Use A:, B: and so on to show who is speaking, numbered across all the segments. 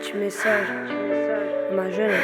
A: Petit message, ma jeunesse.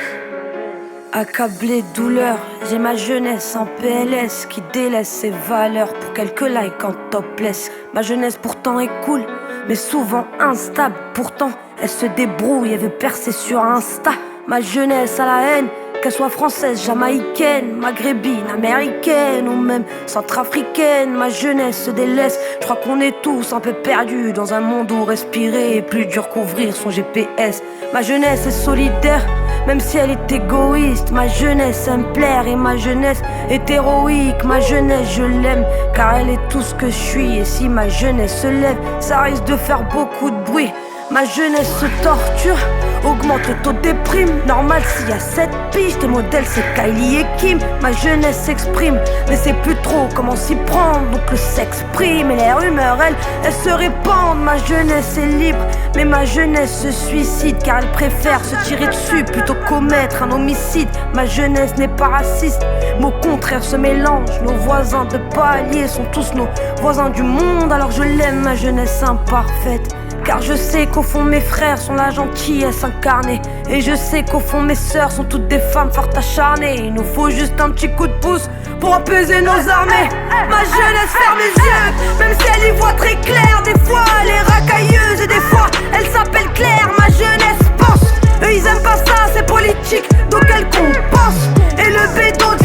A: Accablé de douleur, j'ai ma jeunesse en PLS qui délaisse ses valeurs pour quelques likes en topless. Ma jeunesse pourtant est cool, mais souvent instable. Pourtant, elle se débrouille et veut percer sur Insta. Ma jeunesse a la haine, qu'elle soit française, jamaïcaine, maghrébine, américaine ou même centrafricaine. Ma jeunesse se délaisse, je crois qu'on est tous un peu perdus dans un monde où respirer est plus dur qu'ouvrir son GPS. Ma jeunesse est solidaire, même si elle est égoïste. Ma jeunesse aime plaire et ma jeunesse est héroïque. Ma jeunesse je l'aime car elle est tout ce que je suis. Et si ma jeunesse se lève, ça risque de faire beaucoup de bruit. Ma jeunesse se torture, augmente le taux de déprime. Normal s'il y a 7 piges, tes modèles c'est Kylie et Kim. Ma jeunesse s'exprime, mais c'est plus trop comment s'y prendre. Donc le sexe prime et les rumeurs elles se répandent. Ma jeunesse est libre, mais ma jeunesse se suicide car elle préfère se tirer dessus plutôt commettre un homicide. Ma jeunesse n'est pas raciste, mais au contraire se mélange. Nos voisins de palier sont tous nos voisins du monde. Alors je l'aime ma jeunesse imparfaite, car je sais qu'au fond mes frères sont la gentillesse incarnée. Et je sais qu'au fond mes sœurs sont toutes des femmes fortes acharnées. Il nous faut juste un petit coup de pouce pour apaiser nos armées. Ma jeunesse ferme les yeux, même si elle y voit très clair. Des fois elle est racailleuse et des fois elle s'appelle Claire. Ma jeunesse pense, eux ils aiment pas ça, c'est politique, donc elle compense. Et le béton